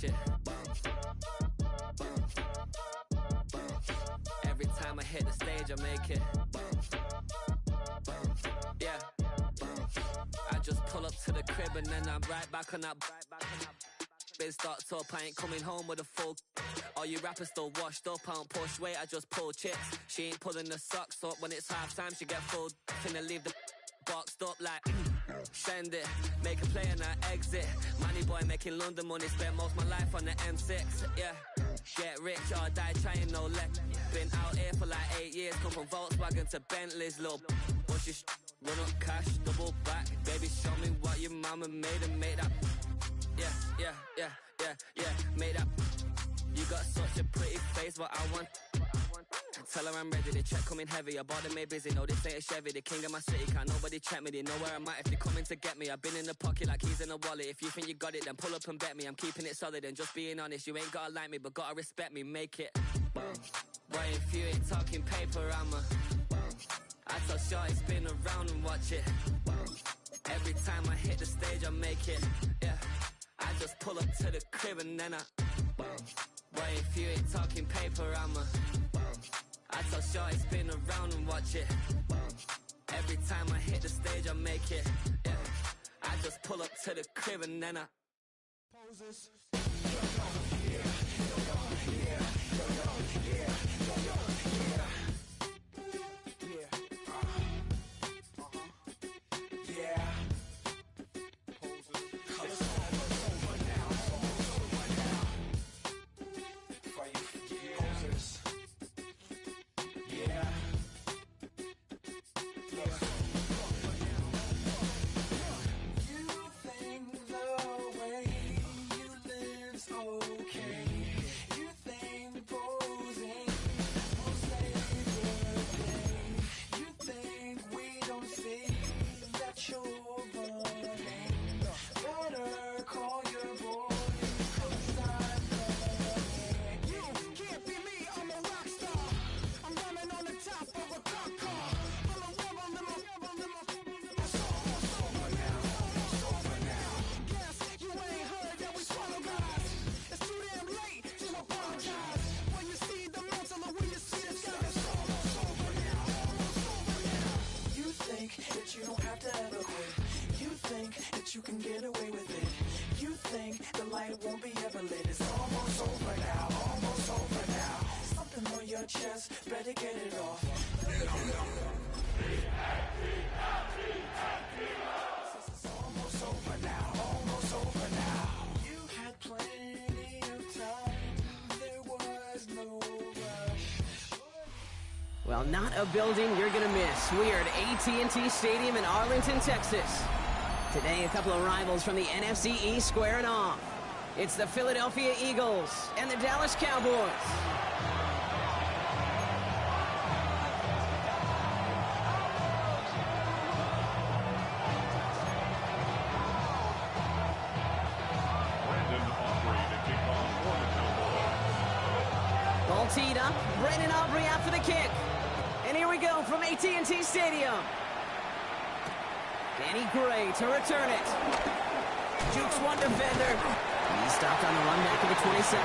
it. Every time I hit the stage, I make it. Yeah. I just pull up to the crib and then I'm right back on that. Biz starts up, I ain't coming home with a full. All you rappers still washed up, I don't push weight, I just pull chips. She ain't pulling the socks up, when it's half time she get full. Finna leave the boxed up like send it, make a play and I exit. Money boy making London money, spent most of my life on the M6. Yeah, get rich or die trying, no leg. Been out here for like 8 years, come from Volkswagen to Bentley's, little bushy run up cash, double back. Baby show me what your mama made and make that. Yeah, made that. You got such a pretty face, but I want. Tell her I'm ready, the check coming heavy. I bought them made busy, no this ain't a Chevy. The king of my city, can't nobody check me. They know where I'm at if they coming to get me. I've been in the pocket like keys in a wallet. If you think you got it, then pull up and bet me. I'm keeping it solid and just being honest. You ain't gotta like me, but gotta respect me, make it. Boy, if you ain't talking paper, I tell shorty spin around and watch it. Every time I hit the stage, I make it. Yeah, I just pull up to the crib and then I. Boy, if you ain't talking paper, I tell shorty spin around and watch it. Every time I hit the stage, I make it. Yeah, I just pull up to the crib and then I. Poses. You can get away with it. You think the light won't be ever lit. It's almost over now, almost over now. Something on your chest, better get it off. It's almost over now, almost over now. You had plenty of time, there was no rush. Well, not a building you're gonna miss. We are at AT&T Stadium in Arlington, Texas. Today, a couple of rivals from the NFC East squaring off. It's the Philadelphia Eagles and the Dallas Cowboys. Ball teed up. Brandon Aubrey out for the kick. And here we go from AT&T Stadium. Danny Gray to return it. Jukes one defender. He's stopped on the run back of the 27.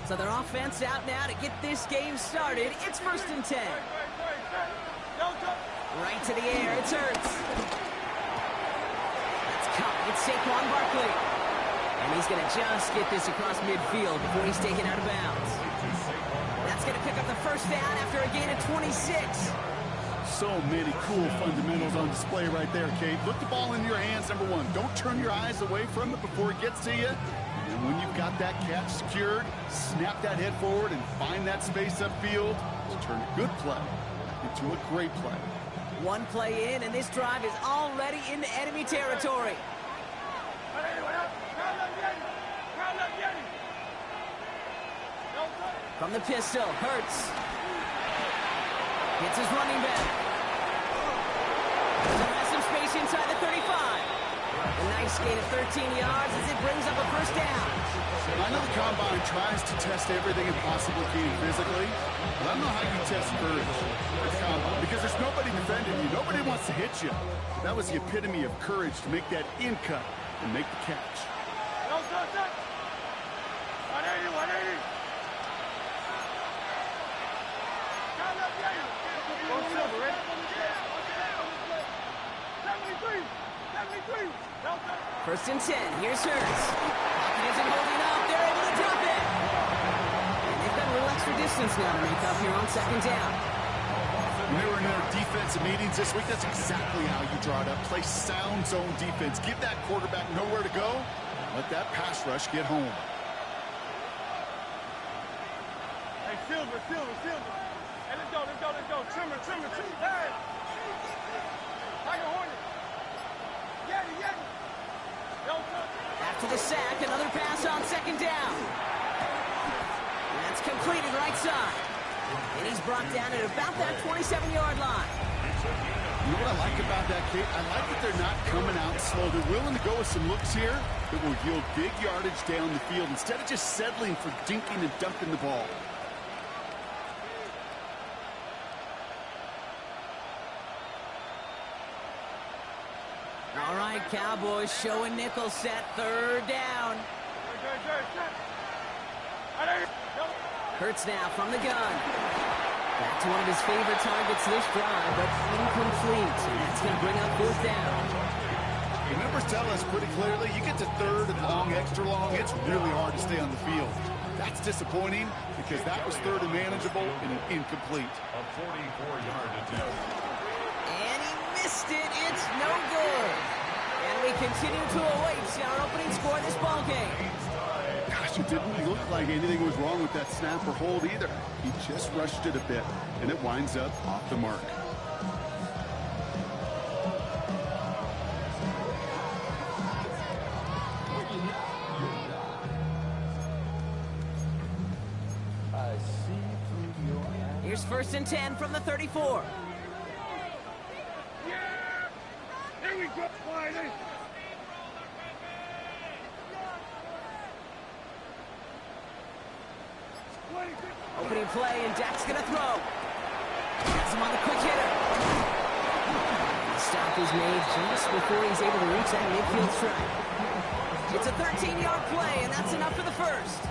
So their offense out now to get this game started. It's 1st and 10. Right to the air, it's Hurts. It's caught, it's Saquon Barkley. And he's going to just get this across midfield before he's taken out of bounds. That's going to pick up the first down after a gain of 26. So many cool fundamentals on display right there, Kate. Look the ball in your hands, number one. Don't turn your eyes away from it before it gets to you. And when you've got that catch secured, snap that head forward and find that space upfield to turn a good play into a great play. One play in, and this drive is already into enemy territory. From the pistol, Hurts. Hits his running back. Has some space inside the 35. A nice gain of 13 yards as it brings up a first down. I know the Combine tries to test everything it possibly can physically, but I don't know how you test courage at the Combine because there's nobody defending you. Nobody wants to hit you. That was the epitome of courage to make that in cut and make the catch. First and 10. Here's Hurts. Pocket isn't holding up. They're able to drop it. And they've got a little extra distance now to make up here on second down. When they were in their defensive meetings this week, that's exactly how you draw it up. Play sound zone defense. Give that quarterback nowhere to go. Let that pass rush get home. Hey, Silver. Hey, let's go. Trimmer. Hey! Tiger Hornet. Yeti. After the sack, another pass on second down. That's completed right side. And he's brought down at about that 27-yard line. You know what I like about that, Kate? I like that they're not coming out slow. They're willing to go with some looks here that will yield big yardage down the field instead of just settling for dinking and dunking the ball. All right, Cowboys showing nickel set, third down. Hurts now from the gun. Back to one of his favorite targets this drive, but incomplete. And that's going to bring up fourth down. The numbers tell us pretty clearly, you get to third and long, extra long, it's really hard to stay on the field. That's disappointing because that was third and manageable and an incomplete. A 44-yard attempt. And he missed it. It's no good. And we continue to await our opening score of this ball game. Gosh, it didn't look like anything was wrong with that snap or hold either. He just rushed it a bit, and it winds up off the mark. Here's first and 10 from the 34. Here we go. Opening play, and Dak's going to throw. Has him on the quick hitter. The stop is made just before he's able to reach that midfield strike. It's a 13-yard play, and that's enough for the first.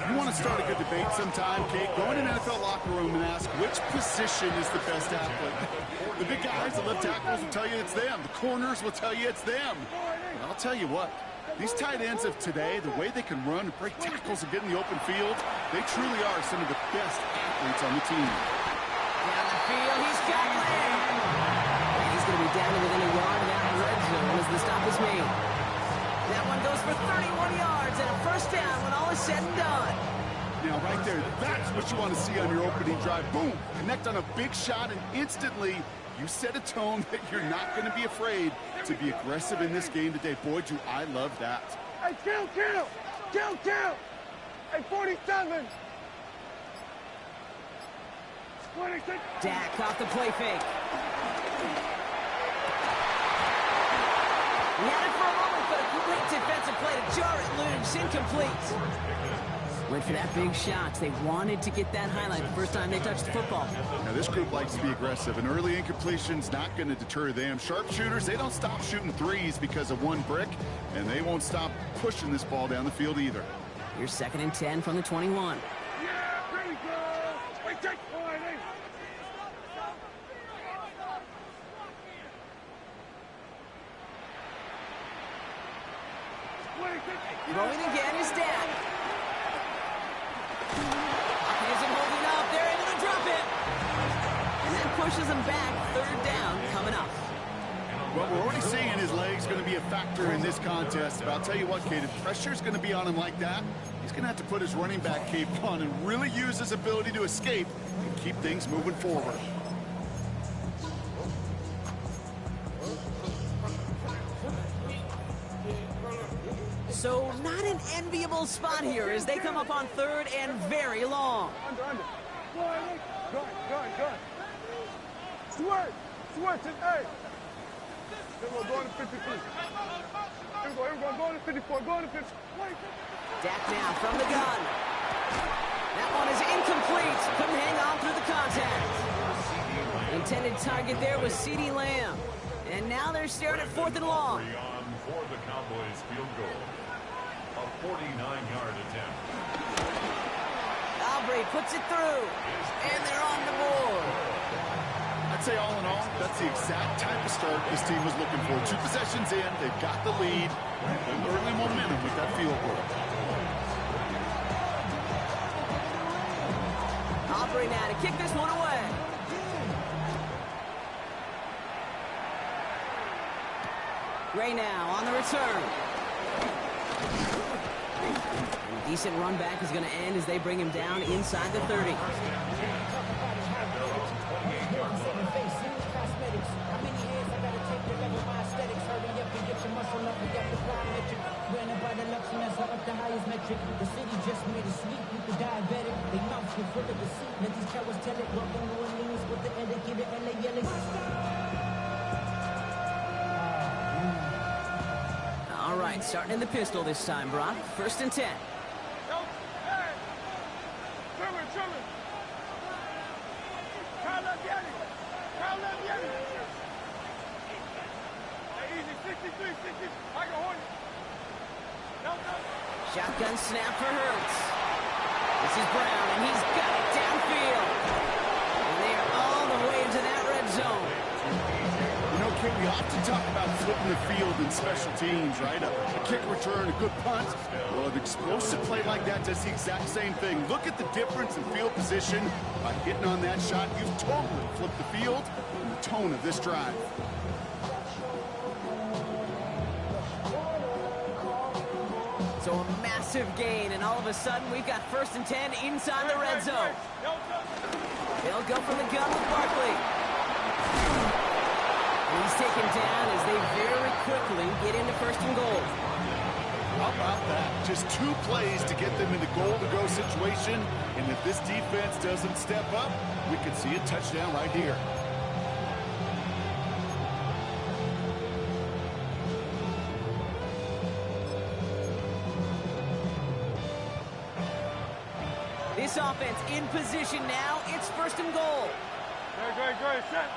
You want to start a good debate sometime, Kate? Go in an NFL locker room and ask which position is the best athlete. The big guys, the left tackles will tell you it's them. The corners will tell you it's them. And I'll tell you what, these tight ends of today, the way they can run and break tackles and get in the open field, they truly are some of the best athletes on the team. Down the field, he's got it. And he's going to be down to within a yard of that red zone as the stop is made. That one goes for 31 yards and a first down when all is said and done. Now, right there, that's what you want to see on your opening drive. Boom! Connect on a big shot, and instantly you set a tone that you're not going to be afraid to be aggressive in this game today. Boy, do I love that. Hey, kill! Hey, 47! 26! Dak off the play fake. He had it for a moment, but a great defensive play to jar it loose. Incomplete. Went for that big shot. They wanted to get that highlight the first time they touched the football. Now, this group likes to be aggressive, and early incompletion's not going to deter them. Sharpshooters, they don't stop shooting threes because of one brick, and they won't stop pushing this ball down the field either. Here's second and 10 from the 21. Yeah, there we go! Wait, take point, eh? Throwing again is Dak. He isn't holding up. They're able to drop it. And that pushes him back. Third down coming up. Well, we're already seeing his legs going to be a factor in this contest. But I'll tell you what, Kate, if pressure's going to be on him like that, he's going to have to put his running back cape on and really use his ability to escape and keep things moving forward. So not an enviable spot here as they come up on third and very long. Under. Gun. Swerve to A. Then we're going to 53. Here we go. Go to 54. Go to 50. Dak now from the gun. That one is incomplete. Couldn't hang on through the contact. Intended target there was CeeDee Lamb. And now they're staring at 4th and long. For the Cowboys field goal. A 49-yard attempt. Aubrey puts it through. And they're on the board. I'd say all in all, that's the exact type of start this team was looking for. 2 possessions in, they've got the lead. Early momentum with that field goal. Aubrey now to kick this one away. Gray now on the return. A decent run back is going to end as they bring him down inside the 30. The city just made a sweep with the diabetic. They mouths were full of deceit. Let these cowards tell it. Walk on New Orleans with the etiquette and they yelling. All right, starting in the pistol this time, Brock. 1st and 10. Hey! Trimmer. Kyle Leviani. Hey, easy. 63. I can hold it. No. Shotgun snap for Hurts. This is Brown, and he's got it downfield. And they are all the way into that red zone. You know, Kate, we often talk about flipping the field in special teams, right? A kick return, a good punt. Well, an explosive play like that does the exact same thing. Look at the difference in field position. By hitting on that shot, you've totally flipped the field and the tone of this drive. So a massive gain, and all of a sudden we've got 1st and 10 inside the red zone. They'll go from the gun with Barkley. And he's taken down as they very quickly get into 1st and goal. How about that? Just 2 plays to get them in the goal-to-go situation, and if this defense doesn't step up, we could see a touchdown right here. This offense in position now. It's 1st and goal. Great. Set.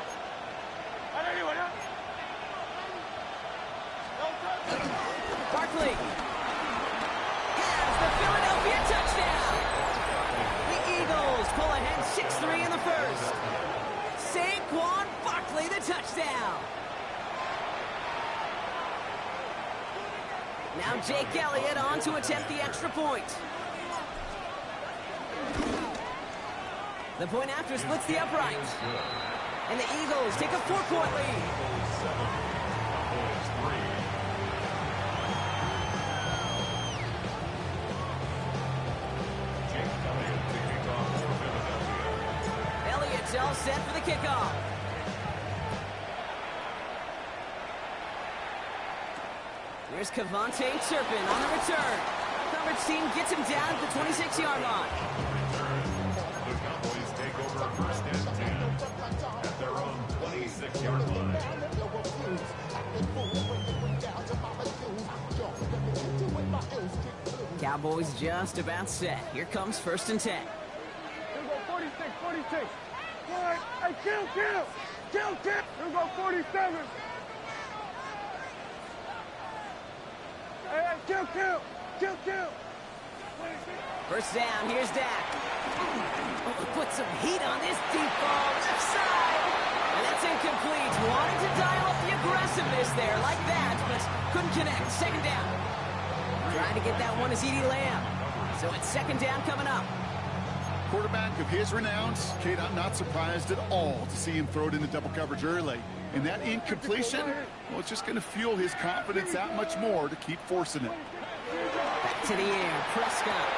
Barkley has the Philadelphia touchdown. The Eagles pull ahead 6-3 in the 1st. Saquon Barkley the touchdown. Now Jake Elliott on to attempt the extra point. The point after splits the upright. And the Eagles take a 4-point lead. Elliott's all set for the kickoff. Here's Kavontae Turpin on the return. Coverage team gets him down at the 26-yard line. The Cowboys take over 1st and 10 at their own 26-yard line. Cowboys just about set. Here comes 1st and 10. Here we go, 46. Hey, kill. Here we go, 47. Hey, kill. 1st down, here's Dak. Put some heat on this deep ball, left side. And that's incomplete. Wanted to dial up the aggressiveness there like that, but couldn't connect. 2nd down. Trying to get that one to CeeDee Lamb. So it's 2nd down coming up. Quarterback of his renowns, Kate, I'm not surprised at all to see him throw it into double coverage early. And that incompletion, well, it's just going to fuel his confidence that much more to keep forcing it. Back to the air, Prescott.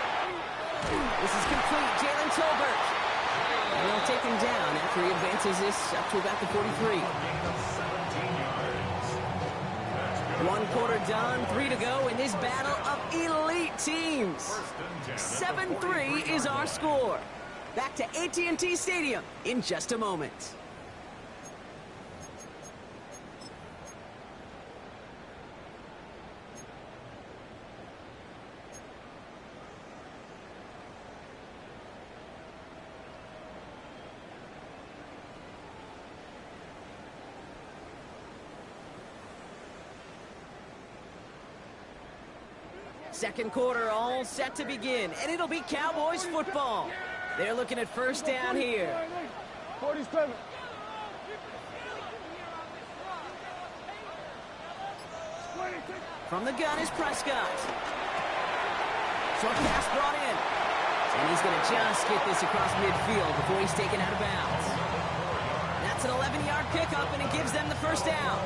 This is complete, Jalen Tolbert. And they'll take him down after he advances this up to about the 43. 1 quarter done, 3 to go in this battle of elite teams. 7-3 is our score. Back to AT&T Stadium in just a moment. Second quarter all set to begin, and it'll be Cowboys football. They're looking at first down here. 47. From the gun is Prescott. Short pass brought in. And he's going to just get this across midfield before he's taken out of bounds. That's an 11-yard pickup, and it gives them the first down.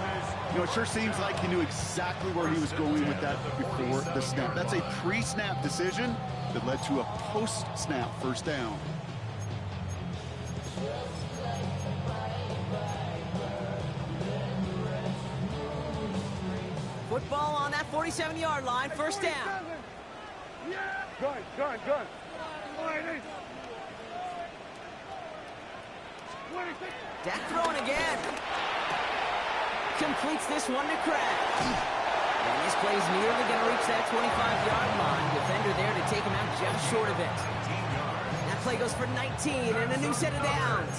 You know, it sure seems like he knew exactly where he was going with that before the snap. That's a pre-snap decision that led to a post-snap first down. Football on that 47-yard line, first down. Gun. Dak throwing again. Completes this one to Craig. And this play's nearly going to reach that 25-yard line. Defender there to take him out just short of it. That play goes for 19 and a new set of downs.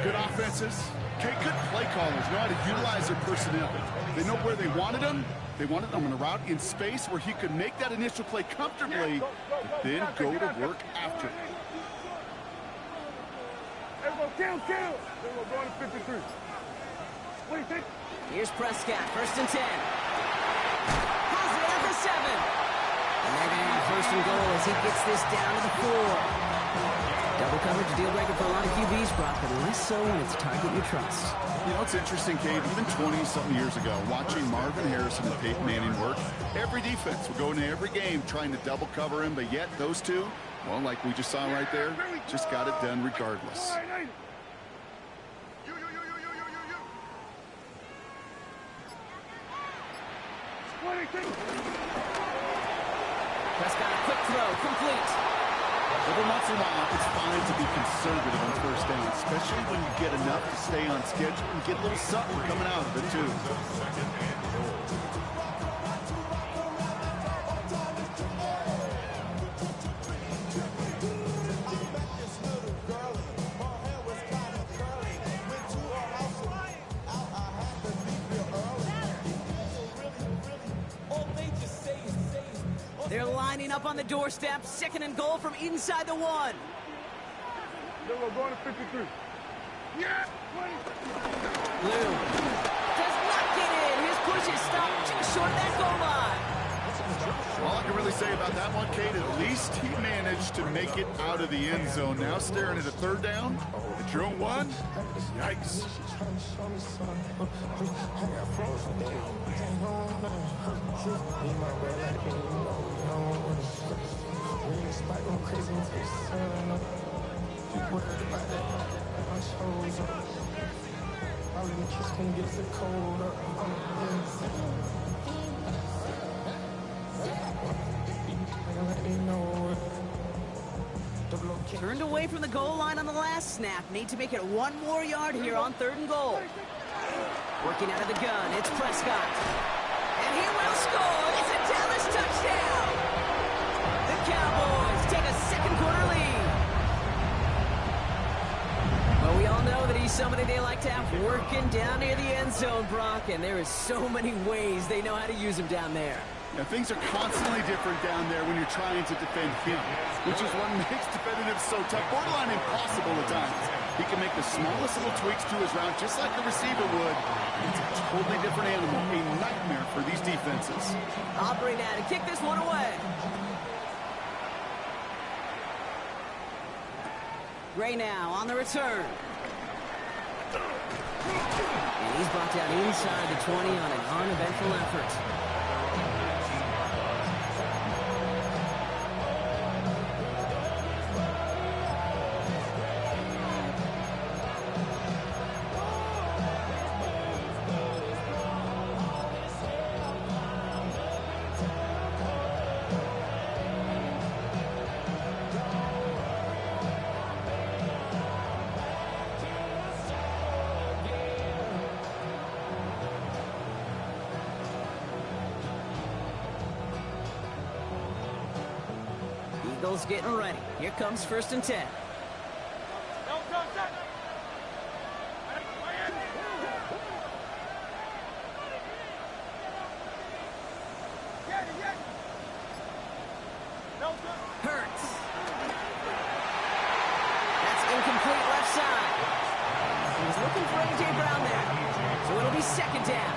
Good offenses. Okay, good play callers know how to utilize their personnel. They know where they wanted them. They wanted them on a route in space where he could make that initial play comfortably, but then go to work after. Kill. Then we're going to 53. What do you think? Here's Prescott, first and 10. Pulls it at the 7. And they're going to have first and goal as he gets this down to the 4. Double coverage, a deal breaker for a lot of QBs, Brock, but less so when it's a target you trust. You know, it's interesting, Cade, even 20-something years ago, watching Marvin Harrison and Peyton Manning work, every defense would go into every game trying to double cover him, but yet those two, well, like we just saw right there, just got it done regardless. Prescott, a quick throw, complete. Every once in a while, it's fine to be conservative on first down, especially when you get enough to stay on schedule and get a little something coming out of it, too. They're lining up on the doorstep, second and goal from inside the 1. Then we're going to 53. Yeah! Blue does not get in. His push is stopped just short of that goal line. All I can really say about that one, Kate, at least he managed to make it out of the end zone. Now staring at a third down, the drone 1. Yikes. Turned away from the goal line on the last snap. Need to make it 1 more yard here on 3rd and goal. Working out of the gun, it's Prescott. And he will score. It's a Dallas touchdown. The Cowboys take a second quarter lead. Well, we all know that he's somebody they like to have working down near the end zone, Brock, and there is so many ways they know how to use him down there. Now, things are constantly different down there when you're trying to defend him, which is what makes defending him so tough, borderline impossible at times. He can make the smallest little tweaks to his route, just like the receiver would. It's a totally different animal, a nightmare for these defenses. Aubrey now to kick this one away. Gray now on the return. And he's brought down inside the 20 on an uneventful effort. Eagles getting ready. Here comes 1st and 10. Hurts. That's incomplete left side. He was looking for A.J. Brown there. So it'll be second down.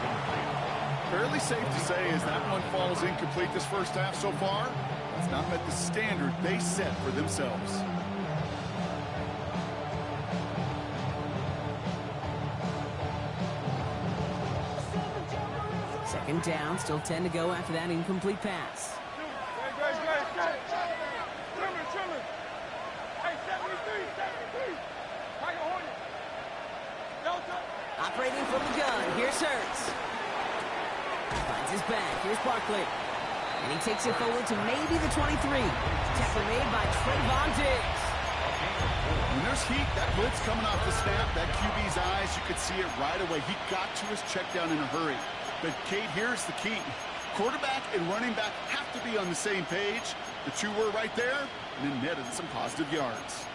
Fairly safe to say as that one falls incomplete this first half so far. It's not met the standard they set for themselves. Second down, still 10 to go after that incomplete pass. Operating from the gun, here's Hurts. Finds his back, here's Barkley. And he takes it forward to maybe the 23. Tackle made by Trayvon Diggs. When there's heat, that blitz coming off the snap, that QB's eyes, you could see it right away. He got to his check down in a hurry. But, Kate, here's the key. Quarterback and running back have to be on the same page. The two were right there, and then netted some positive yards.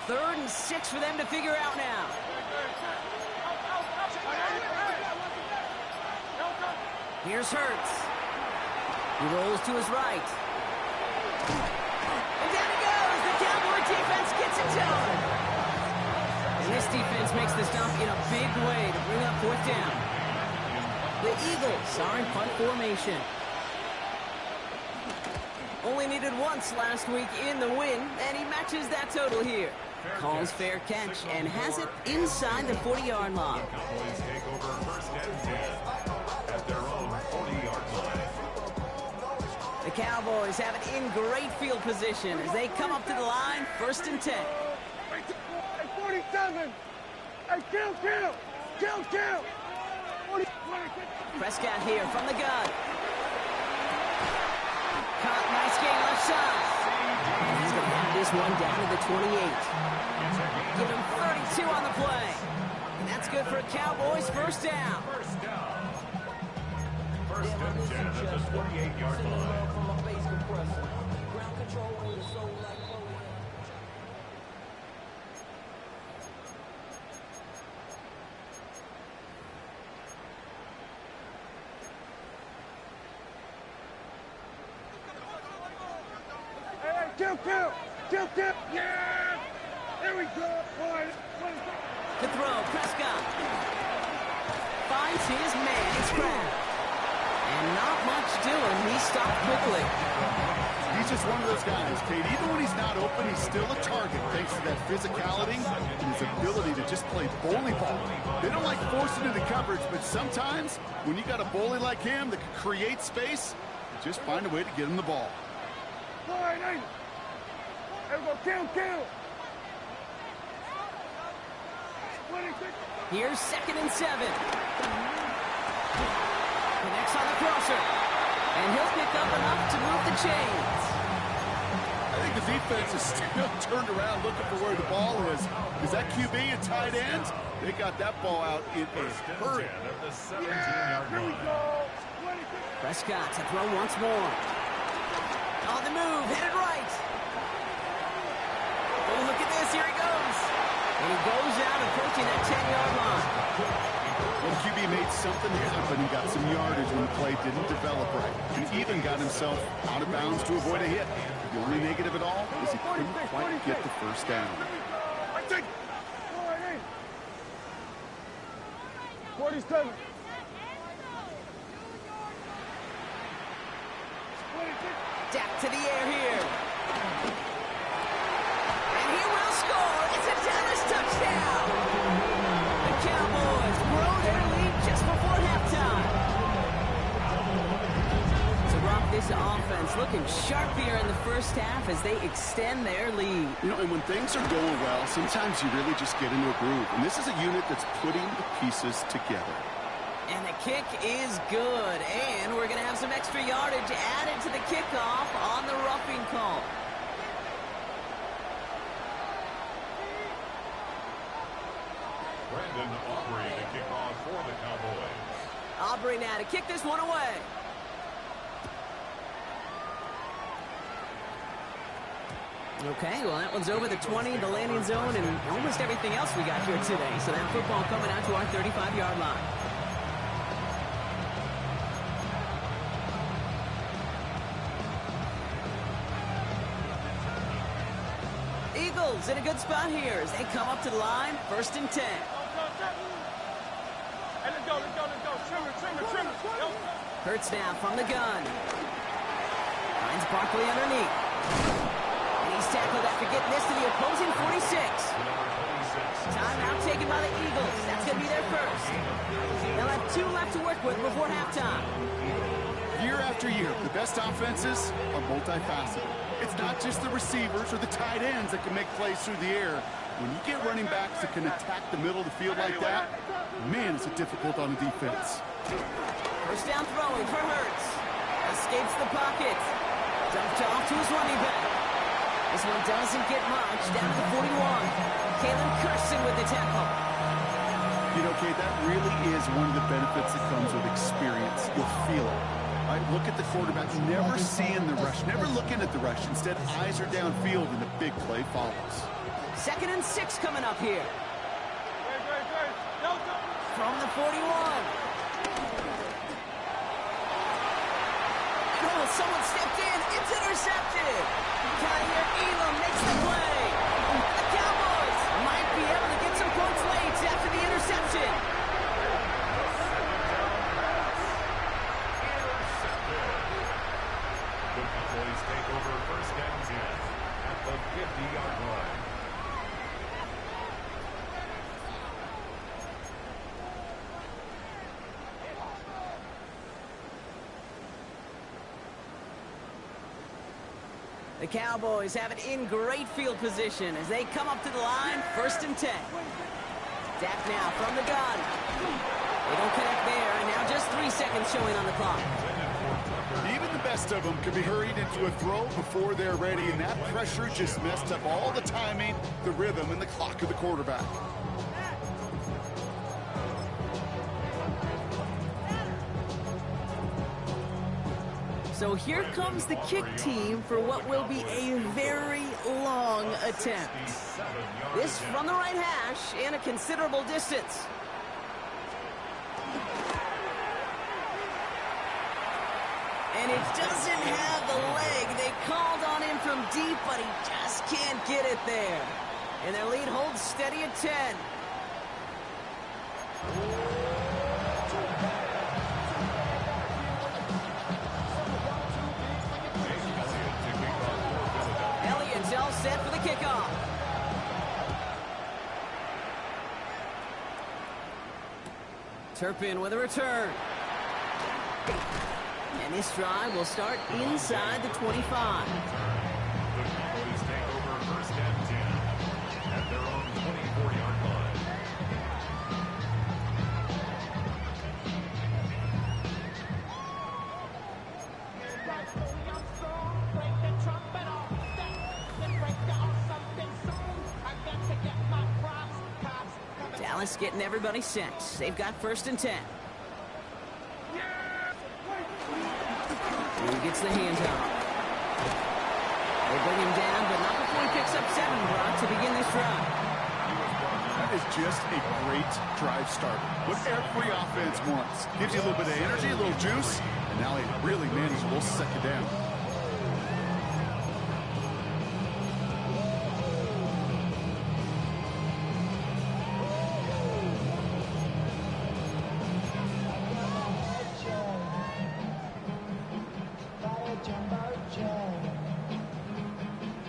Third and 6 for them to figure out now. Here's Hurts. He rolls to his right. And down he goes. The Cowboy defense gets it done. And this defense makes the stop in a big way to bring up fourth down. The Eagles are in punt formation. Only needed once last week in the win, and he matches that total here. Calls fair catch and has it inside the 40-yard line. Cowboys take over first and 10 at their own 40-yard line. The Cowboys have it in great field position as they come up to the line, first and 10. 47. Hey, kill. Prescott here from the gun. Caught, nice gain left side. And he's going to have this one down to the 28. Give him 32 on the play. And that's good for a Cowboys first down. First down. First and 10 at the 48-yard line. Kill. Yeah! There we go. The throw, Prescott. Finds his man, it's Kraft. And not much doing, he stopped quickly. He's just one of those guys, Kate. Even when he's not open, he's still a target thanks to that physicality and his ability to just play bully ball. They don't like forcing into coverage, but sometimes when you got a bully like him that can create space, you just find a way to get him the ball. There we go, kill. Here's second and 7. Connects on the crosser. And he'll pick up enough to move the chains. I think the defense is still turned around looking for where the ball is. Is that QB and tight end? They got that ball out in a hurry. At the 17-yard line. Prescott to throw once more. On the move, headed right. Oh, look at this, here he goes. And he goes out approaching that 10-yard line. Well, the QB made something happen. He got some yardage when the play didn't develop right. He even got himself out of bounds to avoid a hit. The only negative at all is he couldn't quite get the first down. 47. Dak to the air here. And he will score. It's a Dallas touchdown. The Cowboys grow their lead just before halftime. To rock this offense looking sharp here in the first half as they extend their lead. You know, and when things are going well, sometimes you really just get into a groove. And this is a unit that's putting the pieces together. And the kick is good. And we're going to have some extra yardage added to the kickoff on the roughing call. Brandon Aubrey to kick off for the Cowboys. Aubrey now to kick this one away. Okay, well, that one's over the 20, the landing zone, and almost everything else we got here today. So that football coming out to our 35-yard line. Eagles in a good spot here as they come up to the line, 1st and 10. Hey, let's go. Trim it. Hurts now from the gun. Finds Barkley underneath. And he's tackled after getting this to the opposing 46. Timeout taken by the Eagles. That's going to be their first. They'll have 2 left to work with before halftime. Year after year, the best offenses are multifaceted. It's not just the receivers or the tight ends that can make plays through the air. When you get running backs that can attack the middle of the field like that, man, is it difficult on the defense. First down throwing for Hurts. Escapes the pocket. Dumped off to his running back. This one doesn't get much. Down to the 41. Kalen Carson with the tackle. You know, Kate, that really is one of the benefits that comes with experience. You'll feel it. Right? Look at the quarterback. Never seeing the rush. Never looking at the rush. Instead, eyes are downfield and the big play follows. 2nd and 6 coming up here. From the 41. Someone stepped in. It's intercepted. Kyer Elam makes the play. The Cowboys might be able to get some points late after the interception. The Cowboys take over 1st and 10 at the 50-yard line. The Cowboys have it in great field position as they come up to the line, 1st and 10. Dak now from the gun. They don't connect there, and now just 3 seconds showing on the clock. Even the best of them can be hurried into a throw before they're ready, and that pressure just messed up all the timing, the rhythm, and the clock of the quarterback. So here comes the kick team for what will be a very long attempt. This from the right hash and a considerable distance. And it doesn't have the leg. They called on him from deep, but he just can't get it there. And their lead holds steady at 10. Elliott's all set for the kickoff. Turpin with a return. And this drive will start inside the 25. The Cowboys take over 1st and 10 at their own 24-yard line. Dallas getting everybody set. They've got 1st and 10. And he gets the hands out. They bring him down, but not before he picks up 7, Brock, to begin this drive. That is just a great drive start. What every offense wants. Gives you a little bit of energy, a little juice, and now a really manageable 2nd down.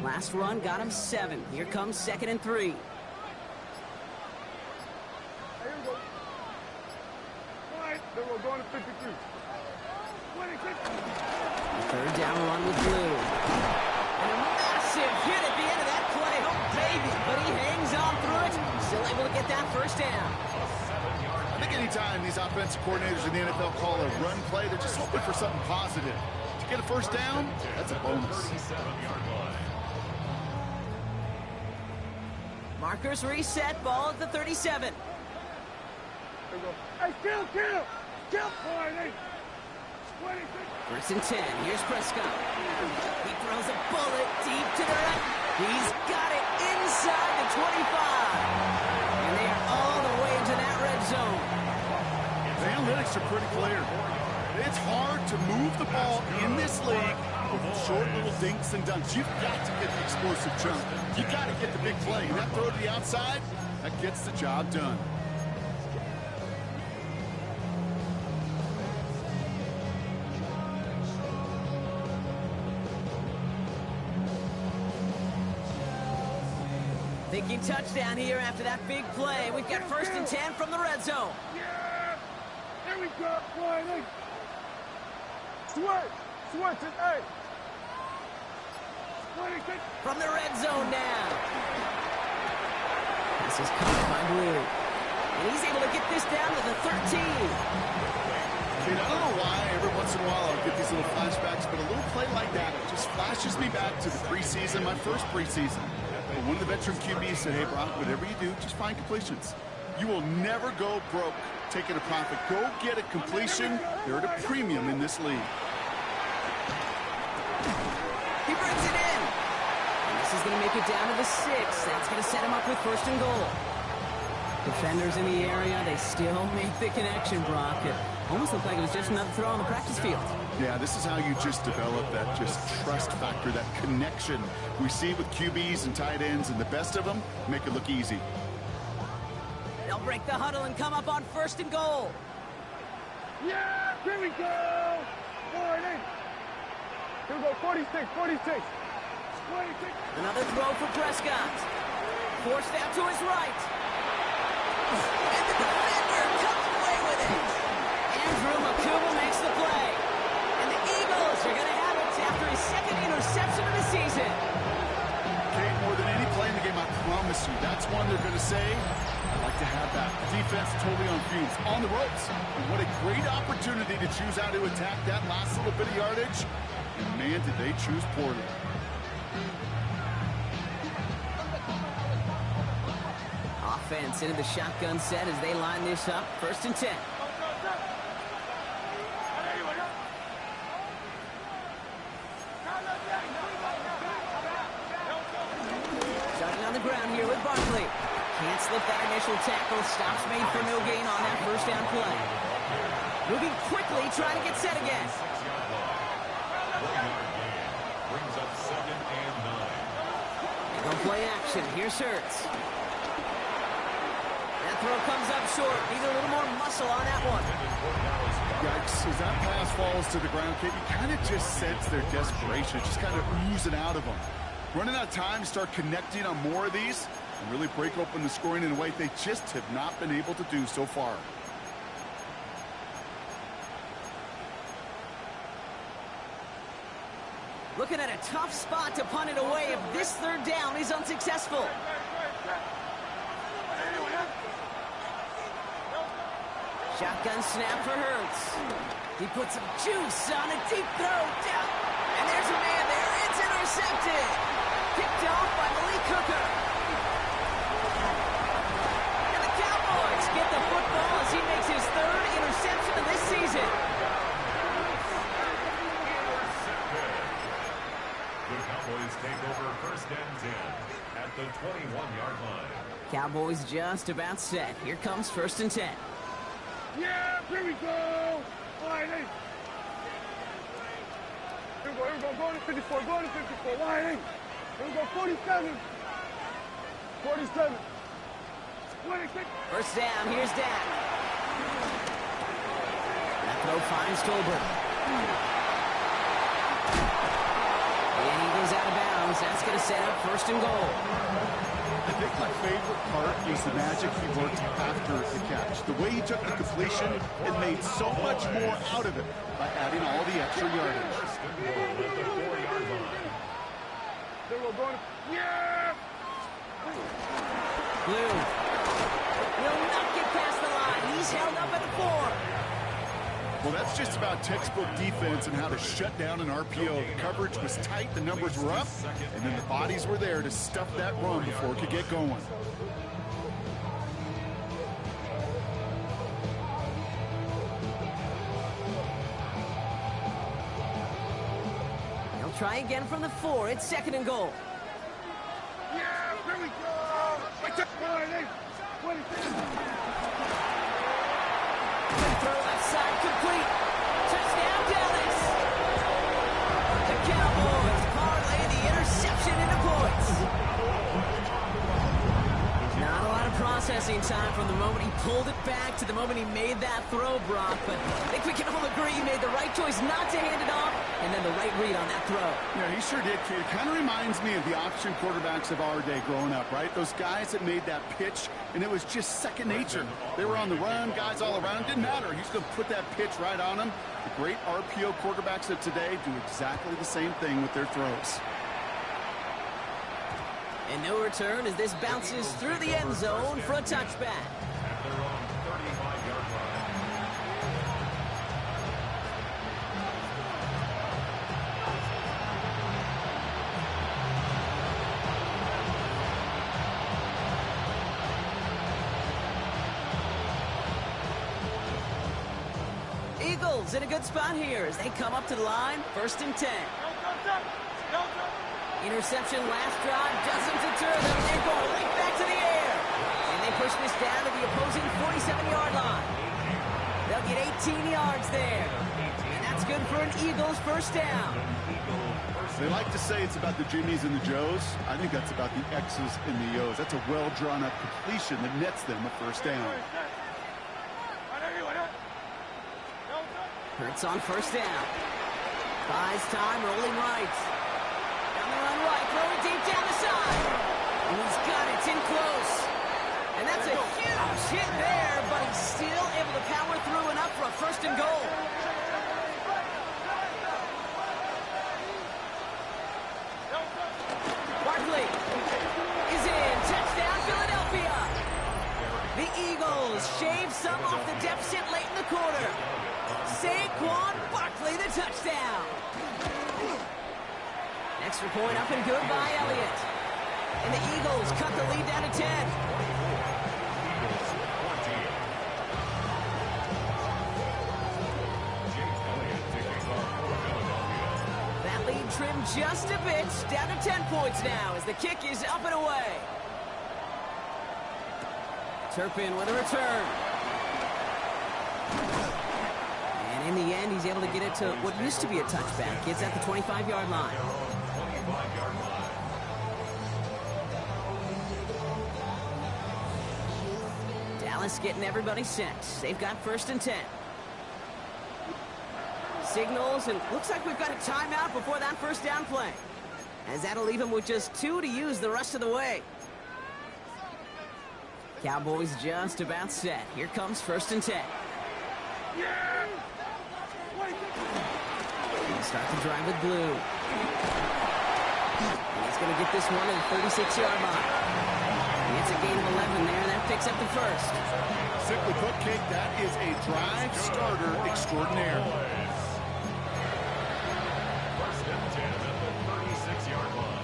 Last run got him 7. Here comes 2nd and 3. Here we go. All right, then we're going to 53. 26. Third down run with Blue. And a massive hit at the end of that play. Oh, baby. But he hangs on through it. Still able to get that 1st down. I think anytime these offensive coordinators in the NFL call a run play, they're just hoping for something positive. To get a 1st down, that's a bonus. 37-yard line. Markers reset. Ball at the 37. Here we go. Hey, kill! Boy, 26. 1st and 10. Here's Prescott. He throws a bullet deep to the right. He's got it inside the 25. And they are all the way into that red zone. The analytics are pretty clear. It's hard to move the ball in this league with short little dinks and dunks. You've got to get the explosive jump. You've got to get the big play. And that throw to the outside, that gets the job done. Thinking touchdown here after that big play. We've got 1st and 10 from the red zone. Yeah! There we go, boy. Switch it, hey! From the red zone now. This is caught by Blue. And he's able to get this down to the 13. I don't know why every once in a while I'll get these little flashbacks, but a little play like that, it just flashes me back to the preseason, my first preseason. But one of the veteran QBs said, hey, Brock, whatever you do, just find completions. You will never go broke taking a profit. Go get a completion. They're at a premium in this league. He brings it in. And this is going to make it down to the 6. That's going to set him up with 1st and goal. Defenders in the area, they still make the connection, Brock. It almost looked like it was just another throw on the practice field. Yeah, this is how you just develop that just trust factor, that connection we see with QBs and tight ends, and the best of them make it look easy. They'll break the huddle and come up on 1st and goal. Yeah, here we go! 40. Here we go, 46. Another throw for Prescott. Forced out to his right. And the defender comes away with it. Andrew McCool makes the play. And the Eagles are going to have it after his 2nd interception of the season. Kate, more than any play in the game, I promise you, that's one they're going to say, I'd like to have that. Defense totally on fumes, on the ropes. And what a great opportunity to choose how to attack that last little bit of yardage. And man, did they choose poorly. Offense into the shotgun set as they line this up. 1st and 10. Starting on the ground here with Barkley. Can't slip that initial tackle. Stops made for no gain on that 1st down play. Moving quickly, trying to get set again. Brings up 2nd and 9. They'll play action. Here's Hurts. That throw comes up short. Need a little more muscle on that one. Yikes, as that pass falls to the ground, Kate, you kind of just sense their desperation. Just kind of oozing out of them. Running out of time, start connecting on more of these and really break open the scoring in a way they just have not been able to do so far. Looking at a tough spot to punt it away if this 3rd down is unsuccessful. Shotgun snap for Hurts. He puts some juice on a deep throw down. And there's a man there. It's intercepted. Picked off by Malik Hooker. And the Cowboys get the football as he makes his 3rd interception of this season. The Cowboys take over 1st and 10 at the 21-yard line. Cowboys just about set. Here comes 1st and 10. Yeah, here we go! Line 8. Here we go, go to 54, line 8. Here we go, 47. 47. 26. 1st down, here's Dak. That throw finds Tolbert. And he goes out of bounds. That's going to set up 1st and goal. I think my favorite part is the magic he worked after the catch. The way he took the completion and made so much more out of it by adding all the extra yardage. Yeah! Blue will not get past the line. He's held up at the 4. Well, that's just about textbook defense and how to shut down an RPO. The coverage was tight, the numbers were up, and then the bodies were there to stuff that run before it could get going. They'll try again from the 4. It's 2nd and goal. Left side complete. Touchdown, Dallas. The Cowboys parlay the interception into points. Not a lot of processing time from the moment he pulled it back to the moment he made that throw, Brock. But I think we can all agree he made the right choice not to hand it off, and then the right read on that throw. Yeah, he sure did, kid. Kind of reminds me of the option quarterbacks of our day growing up, right? Those guys that made that pitch, and it was just second nature. They were on the run, guys all around. Didn't matter. He's going to put that pitch right on them. The great RPO quarterbacks of today do exactly the same thing with their throws. And no return as this bounces through the end zone for a touchback. At their own 35-yard line. Eagles in a good spot here as they come up to the line, 1st and 10. Interception last drive doesn't deter them. They go right back to the air. And they push this down to the opposing 47-yard line. They'll get 18 yards there. And that's good for an Eagles first down. They like to say it's about the Jimmies and the Joes. I think that's about the X's and the O's. That's a well-drawn-up completion that nets them a first down. Hurts on first down. Buys time, rolling right. Down the run right, throwing deep down the side. And he's got it, it's in close. And that's a huge hit there, but he's still able to power through enough for a 1st and goal. Barkley is in. Touchdown, Philadelphia. The Eagles shave some off the deficit late in the quarter. Saquon Barkley, the touchdown. Extra point up and good by Elliott. And the Eagles cut the lead down to 10. That lead trimmed just a bit, down to 10 points now as the kick is up and away. Turpin with a return. And in the end, he's able to get it to what used to be a touchback. It's at the 25-yard line. Dallas getting everybody set. They've got 1st and 10. Signals, and looks like we've got a timeout before that first down play, as that'll leave him with just 2 to use the rest of the way. Cowboys just about set. Here comes 1st and 10. He'll start the drive with blue. And he's going to get this one at the 36-yard line. He gets a gain of 11 there. That picks up the 1st. Simply put, Kate, that is a drive starter extraordinaire. 1st and 10 at the 36-yard line.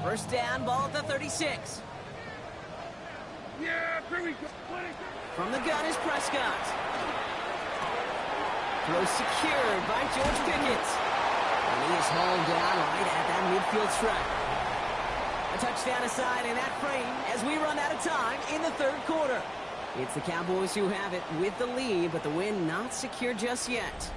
1st down, ball at the 36. From the gun is Prescott. Throw secured by George Pickett. And he is hauled down right at that midfield stripe. A touchdown aside in that frame as we run out of time in the 3rd quarter. It's the Cowboys who have it with the lead, but the win not secure just yet.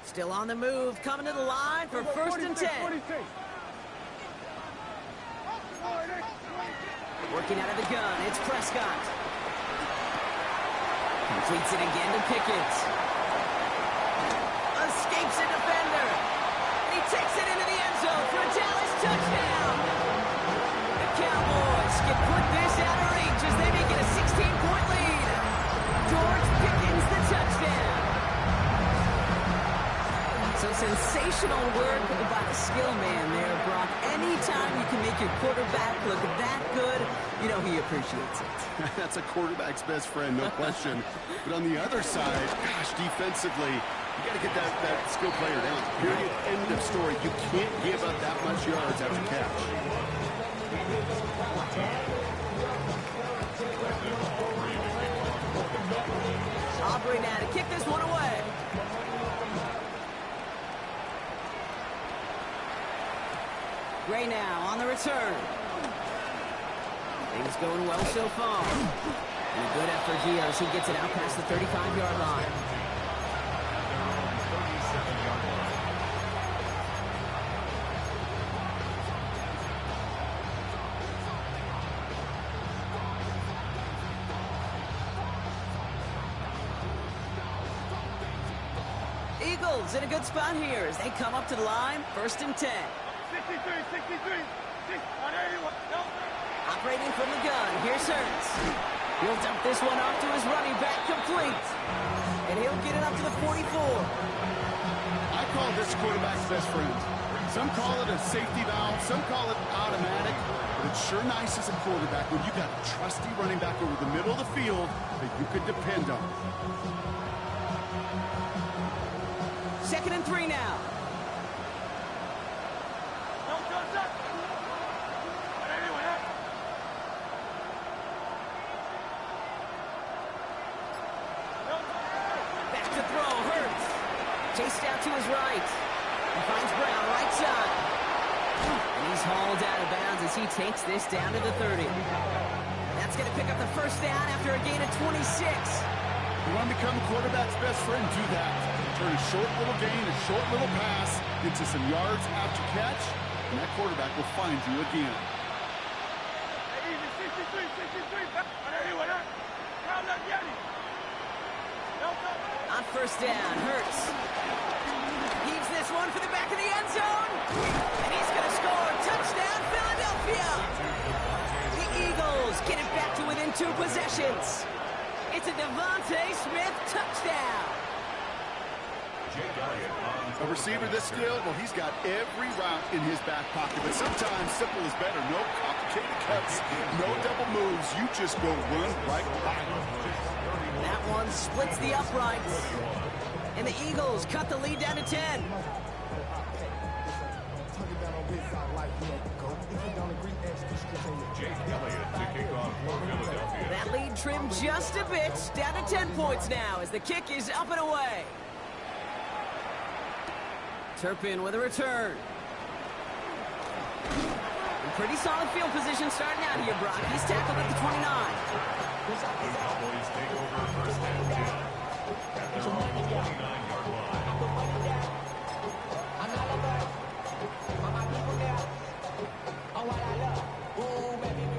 Still on the move, coming to the line for 1st and 10. Working out of the gun, it's Prescott. Completes it again to Pickett. Escapes a defender. And he takes it into the end zone for a Dallas touchdown. The Cowboys can put this out of reach as they make it a 16-point lead. George Pickens the touchdown. So sensational work by the skill man there, Brock. Anytime you can make your quarterback look that good, you know he appreciates it. That's a quarterback's best friend, no question. But on the other side, gosh, defensively, you got to get that skill player down. Period. End of story. You can't give up that much yards after catch. Gray now on the return. Things going well so far. And a good effort here as he gets it out past the 35-yard line. Eagles in a good spot here as they come up to the line, 1st and 10. 63. On 81. No. Operating from the gun, here's Hurts. He'll dump this one off to his running back, complete. And he'll get it up to the 44. I call this quarterback's best friend. Some call it a safety valve, some call it automatic, but it's sure nice as a quarterback when you got a trusty running back over the middle of the field that you could depend on. 2nd and 3 now. Back to throw, Hurts. Chased out to his right. He finds Brown, right side. And he's hauled out of bounds as he takes this down to the 30. That's going to pick up the 1st down after a gain of 26. You want to become a quarterback's best friend, do that. Turn a short little gain, a short little pass into some yards after catch, and that quarterback will find you again. Easy, 63. On 1st down, Hurts. Heaves this one for the back of the end zone. And he's going to score. Touchdown, Philadelphia. The Eagles get it back to within 2 possessions. It's a Devontae Smith touchdown. A receiver this skilled, well, he's got every route in his back pocket, but sometimes simple is better. No complicated cuts, no double moves. You just go run right by him. That one splits the uprights. And the Eagles cut the lead down to 10. That lead trimmed just a bit, down to 10 points now as the kick is up and away. Turpin with a return. And pretty solid field position starting out here, Brock. He's tackled at the 29. The Cowboys take over 1st and 10 at their own 29-yard line.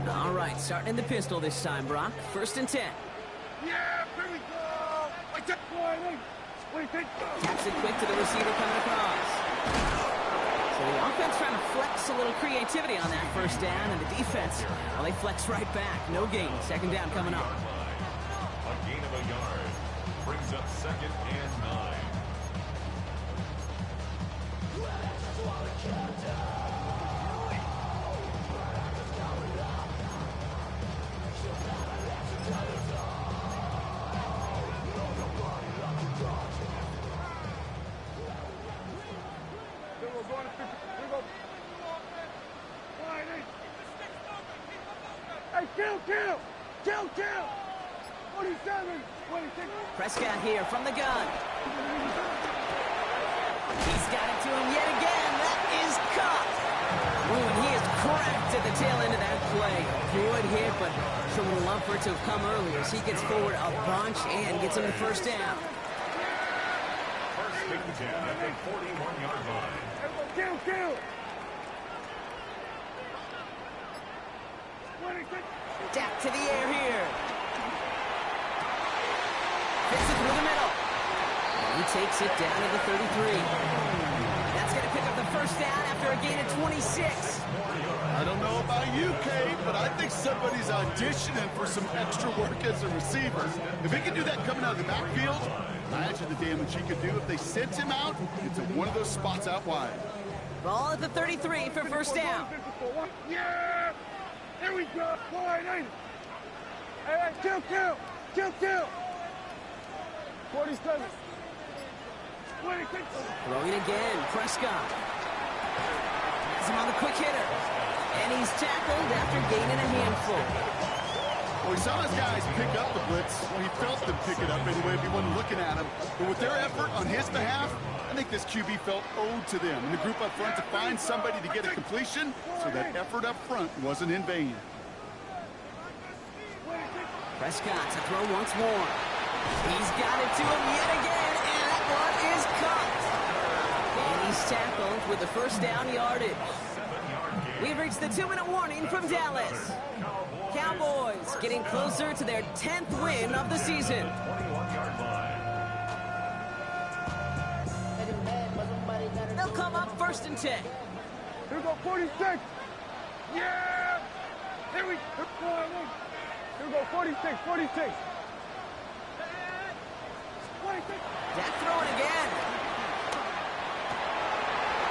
All right, starting in the pistol this time, Brock. 1st and 10. Yeah, here we go. Taps it quick to the receiver coming across. So the offense trying to flex a little creativity on that 1st down, and the defense, well, they flex right back. No gain. 2nd down coming up. A gain of a yard brings up 2nd and 9. Kill! 47, 26. Prescott here from the gun. He's got it to him yet again. That is caught. Ooh, and he is cracked at the tail end of that play. Good hit, but sure would love for it to have come earlier. So he gets forward a bunch and gets him the 1st down. 1st and 10 at the 41-yard line. Kill! 26. Jack to the air here. Fits it through the middle. And he takes it down to the 33. That's going to pick up the 1st down after a gain of 26. I don't know about you, Kate, but I think somebody's auditioning for some extra work as a receiver. If he can do that coming out of the backfield, imagine the damage he could do if they sent him out into one of those spots out wide. Ball at the 33 for 1st down. Yeah! Here we go. Hey, kill! 47. 26. Throwing again, Prescott. Has him on the quick hitter. And he's tackled after gaining a handful. Well, he saw his guys pick up the blitz. Well, he felt them pick it up anyway if he wasn't looking at him. But with their effort on his behalf, I think this QB felt owed to them and the group up front to find somebody to get a completion so that effort up front wasn't in vain. Prescott to throw once more. He's got it to him yet again, and that one is caught. And he's tackled with the first down yardage. We've reached the 2-minute warning from Dallas. Cowboys getting closer to their 10th win of the season. They'll come up 1st and 10. Here we go, 46. Yeah! Here we go, 46, 46. 46. Dak throwing again.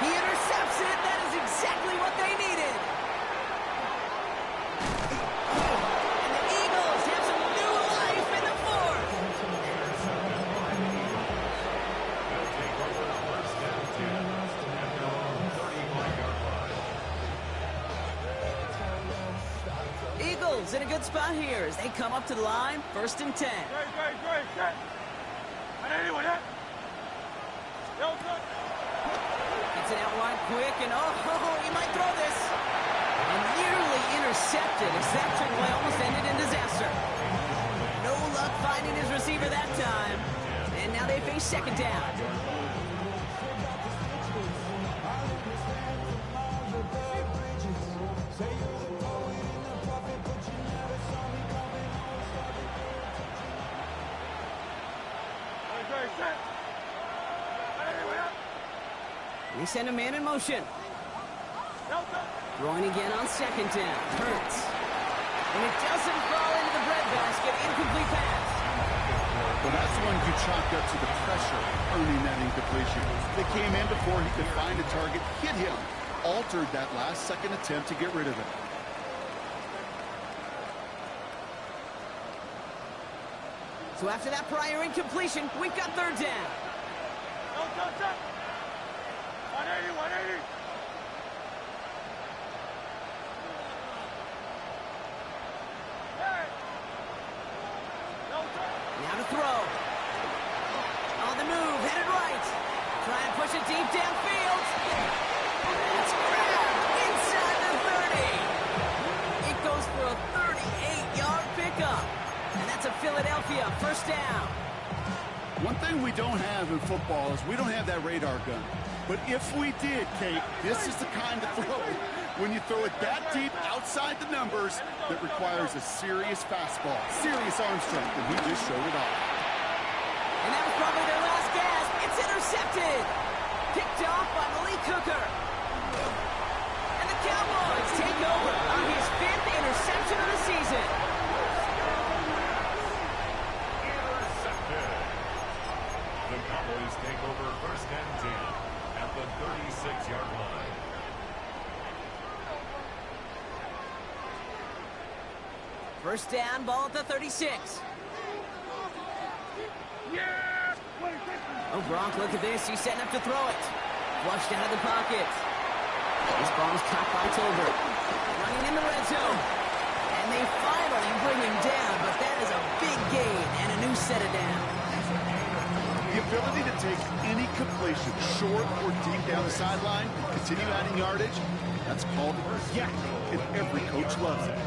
He intercepts it. That is exactly what they needed. And the Eagles have some new life in the 4th. Eagles in a good spot here as they come up to the line, 1st and 10. Great. Set. And anyway, that. Gets it out wide quick, and he might throw this. And nearly intercepted as that trick-play almost ended in disaster. No luck finding his receiver that time. And now they face 2nd down. They send a man in motion. Throwing again on 2nd down. Hurts. And it doesn't fall into the breadbasket. Incomplete pass. Well, that's one you chalked up to the pressure, earning that incompletion. They came in before he could find a target, hit him, altered that last-second attempt to get rid of it. So after that prior incompletion, we've got 3rd down. 180. Now to throw. On the move, headed right. Try and push it deep downfield. It's grabbed inside the 30. It goes for a 38-yard pickup. And that's a Philadelphia 1st down. One thing we don't have in football is we don't have that radar gun. But if we did, Kate, this is the kind of throw when you throw it that deep outside the numbers that requires a serious fastball, serious arm strength, and he just showed it off. And that was probably their last gasp. It's intercepted. Picked off by Malik Hooker. And the Cowboys take over on his 5th interception of the season. Intercepted. The Cowboys take over 1st and 10 at the 36-yard line. First down, ball at the 36. Yeah! Oh, Gronk, look at this. He's setting up to throw it. Flushed out of the pocket. This ball is caught by Tolbert. Running in the red zone. And they finally bring him down, but that is a big gain and a new set of downs. The ability to take any completion, short or deep down the sideline, continue adding yardage, that's called yak, and every coach loves it.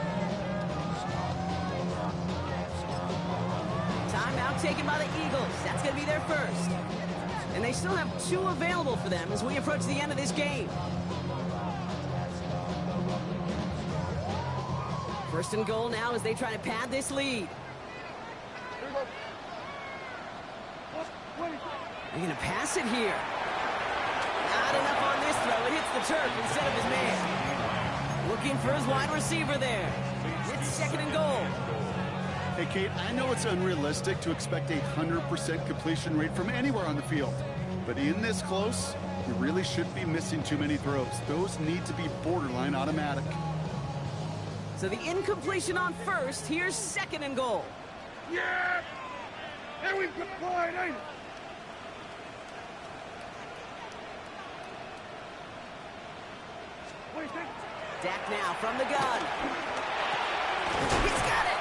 Timeout taken by the Eagles. That's going to be their first. And they still have 2 available for them as we approach the end of this game. 1st and goal now as they try to pad this lead. They're going to pass it here. Not enough on this throw. It hits the turf instead of his man. Looking for his wide receiver there. It's 2nd and goal. Hey, Kate, I know it's unrealistic to expect a 100% completion rate from anywhere on the field. But in this close, you really shouldn't be missing too many throws. Those need to be borderline automatic. So the incompletion on 1st. Here's 2nd and goal. Yeah! Here we go, boy, ain't it? Dak now from the gun. He's got it.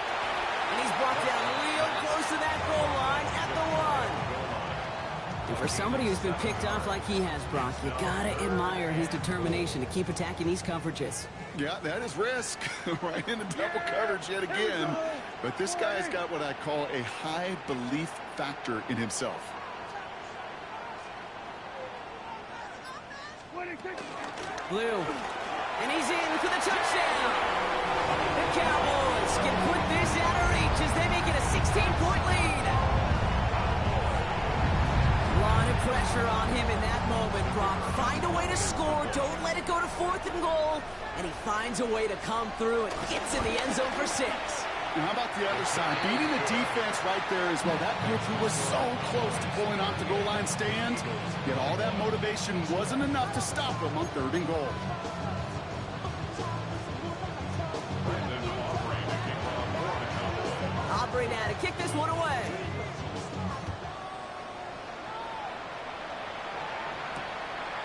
And he's brought down real close to that goal line at the 1. And For somebody who's been picked off like he has, Brock, you gotta admire his determination to keep attacking these coverages. Yeah, that is risk. Right into double coverage yet again. But this guy's got what I call a high belief factor in himself. Blue. And he's in for the touchdown. The Cowboys can put this out of reach as they make it a 16-point lead. A lot of pressure on him in that moment, Brock. Find a way to score. Don't let it go to 4th and goal. And he finds a way to come through and gets in the end zone for 6. And how about the other side? Beating the defense right there as well. That group who was so close to pulling off the goal line stand, yet all that motivation wasn't enough to stop him on 3rd and goal. Aubrey now to kick this one away.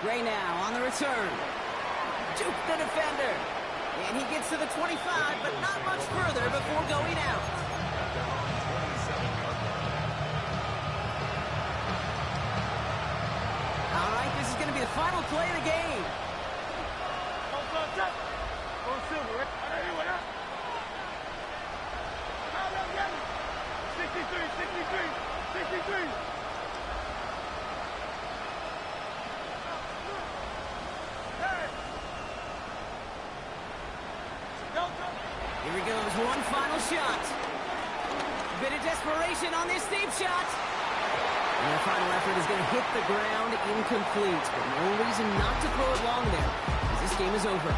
Ray now on the return. Juke the defender. And he gets to the 25, but not much further before going out. All right, this is going to be the final play of the game. 63. Here he goes, one final shot. A bit of desperation on this deep shot. And the final effort is going to hit the ground incomplete. But no reason not to throw it long there, as this game is over.